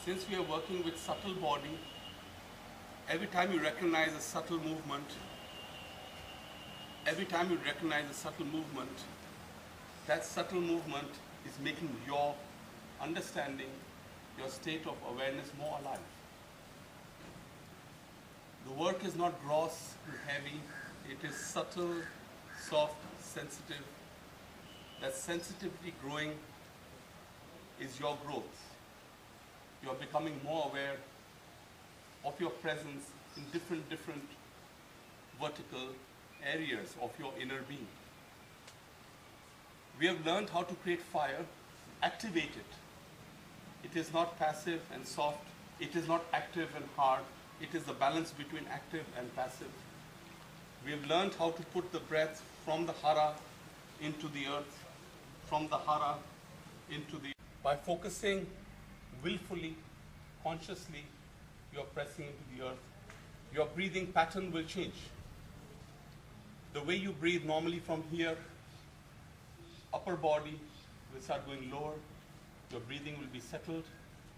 Since we are working with subtle body, every time you recognize a subtle movement, that subtle movement is making your understanding, your state of awareness more alive. The work is not gross and heavy, it is subtle, soft, sensitive. That sensitivity growing is your growth. You are becoming more aware of your presence in different vertical areas of your inner being. We have learned how to create fire, activate it. It is not passive and soft, it is not active and hard, it is the balance between active and passive. We have learned how to put the breath from the hara into the earth, from the hara into the... By focusing willfully, consciously, you are pressing into the earth. Your breathing pattern will change. The way you breathe normally from here, upper body will start going lower, your breathing will be settled,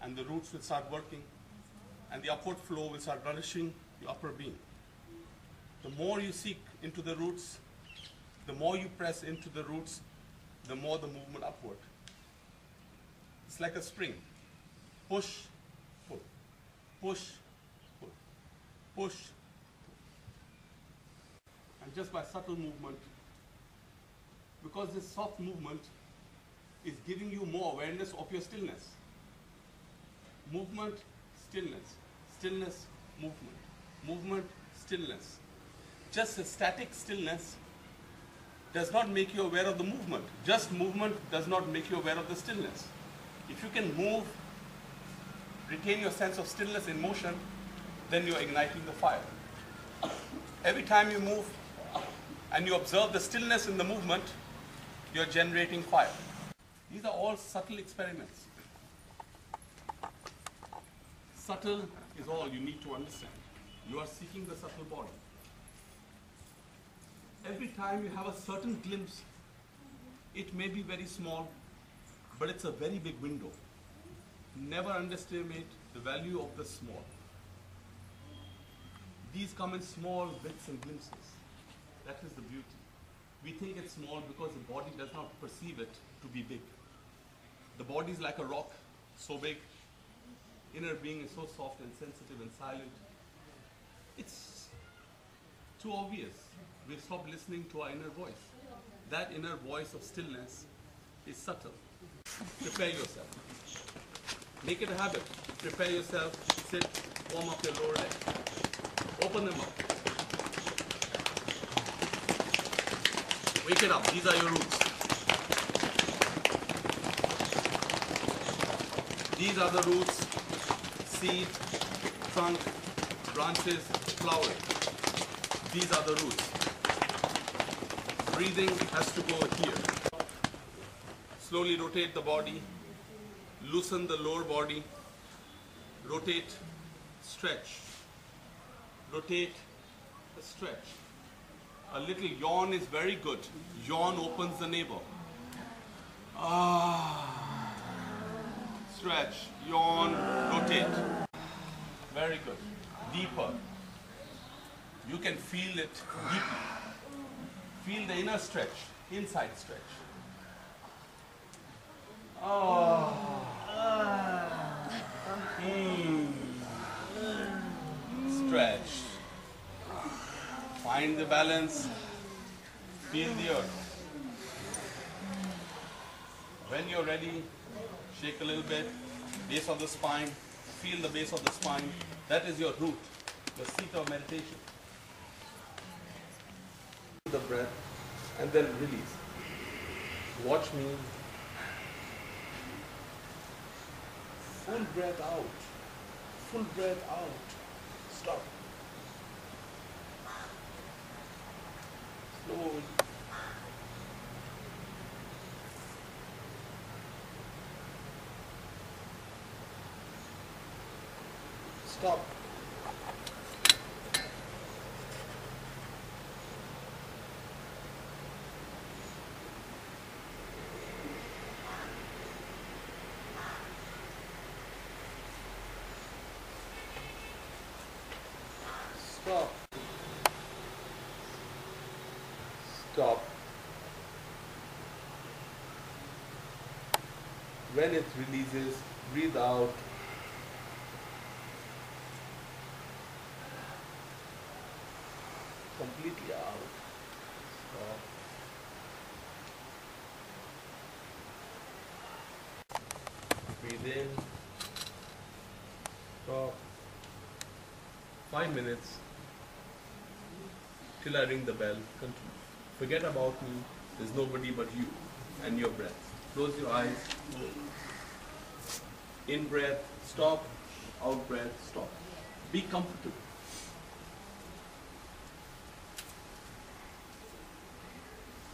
and the roots will start working, and the upward flow will start nourishing the upper being. The more you seek into the roots, the more you press into the roots, the more the movement upward. It's like a spring. Push, pull, push, pull, push, pull. And just by subtle movement, because this soft movement is giving you more awareness of your stillness. Movement, stillness, stillness, movement, movement, stillness. Just a static stillness does not make you aware of the movement. Just movement does not make you aware of the stillness. If you can move, retain your sense of stillness in motion, then you are igniting the fire. Every time you move and you observe the stillness in the movement, you are generating fire. These are all subtle experiments. Subtle is all you need to understand. You are seeking the subtle body. Every time you have a certain glimpse, it may be very small, but it's a very big window. Never underestimate the value of the small. These come in small bits and glimpses. That is the beauty. We think it's small because the body does not perceive it to be big. The body is like a rock, so big. Inner being is so soft and sensitive and silent. It's too obvious. We've stopped listening to our inner voice. That inner voice of stillness is subtle. Prepare yourself. Make it a habit. Prepare yourself, sit, warm up your lower legs. Open them up. Wake it up. These are your roots. These are the roots, seed, trunk, branches, flower. These are the roots. Breathing has to go here. Slowly rotate the body. Loosen the lower body. Rotate, stretch. Rotate, stretch. A little yawn is very good. Yawn opens the navel. Stretch, yawn, rotate. Very good. Deeper. You can feel it deeply. Feel the inner stretch, inside stretch. Stretch. Find the balance. Feel the earth. When you're ready, shake a little bit. Base of the spine. Feel the base of the spine. That is your root, your seat of meditation. The breath and then release. Watch me. Full breath out. Full breath out. Stop. Slowly. Stop. Stop. Stop. When it releases, breathe out. Completely out. Stop. Breathe in. Stop. 5 minutes till I ring the bell. Continue. Forget about me. There's nobody but you and your breath. Close your eyes. In breath, stop. Out breath, stop. Be comfortable.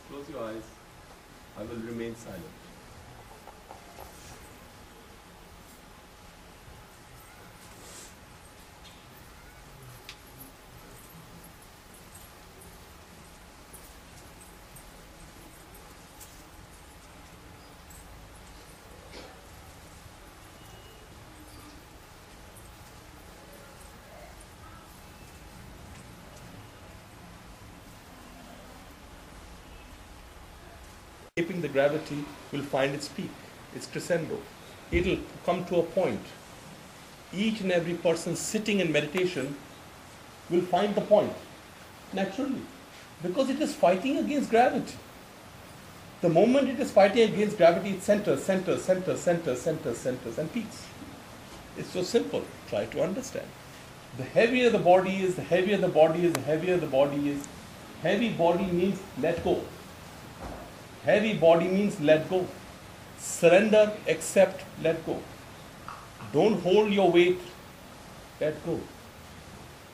Close your eyes. I will remain silent. Escaping the gravity will find its peak, its crescendo. It'll come to a point. Each and every person sitting in meditation will find the point, naturally, because it is fighting against gravity. The moment it is fighting against gravity, it centers, and peaks. It's so simple. Try to understand. The heavier the body is, the heavier the body is, the heavier the body is. Heavy body means let go. Heavy body means let go. Surrender, accept, let go. Don't hold your weight, let go.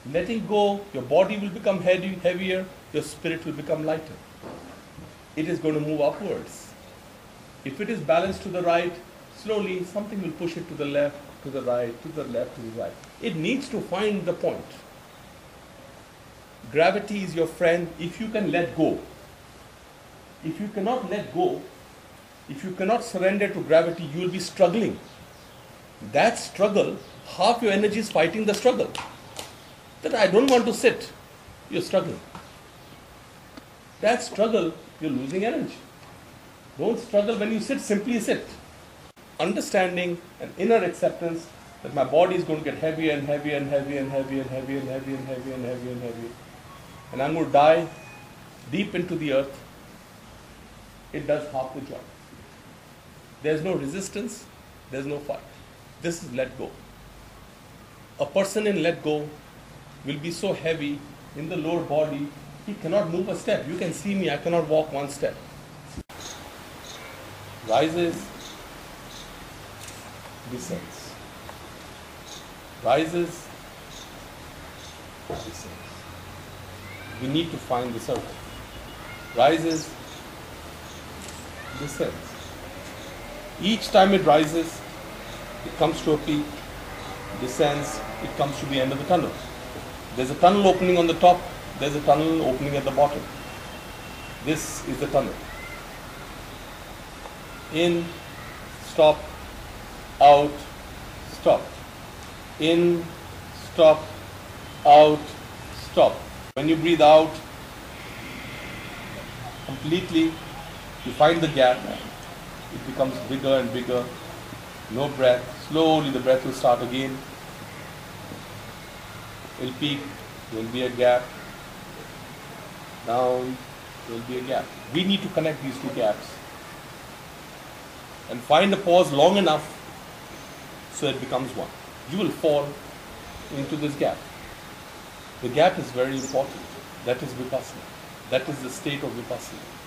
Letting go, your body will become heavier, your spirit will become lighter. It is going to move upwards. If it is balanced to the right, slowly something will push it to the left, to the right, to the left, to the right. It needs to find the point. Gravity is your friend if you can let go. If you cannot let go, if you cannot surrender to gravity, you will be struggling. That struggle, half your energy is fighting the struggle. That I don't want to sit, you're struggling. That struggle, you're losing energy. Don't struggle when you sit, simply sit. Understanding and inner acceptance that my body is going to get heavier and heavier and heavier and heavier and heavier and heavier and heavier and heavier and heavier. And I'm going to die deep into the earth. It does half the job. There's no resistance, there's no fight. This is let go. A person in let go will be so heavy in the lower body, he cannot move a step. You can see me, I cannot walk one step. Rises, descends. Rises, descends. We need to find the circle. Rises, descends. Each time it rises, it comes to a peak, descends, it comes to the end of the tunnel. There's a tunnel opening on the top, there's a tunnel opening at the bottom. This is the tunnel. In, stop, out, stop. In, stop, out, stop. When you breathe out completely, you find the gap, it becomes bigger and bigger, no breath, slowly the breath will start again, it will peak, there will be a gap, down, there will be a gap. We need to connect these two gaps and find a pause long enough so it becomes one. You will fall into this gap. The gap is very important. That is vipassana. That is the state of vipassana.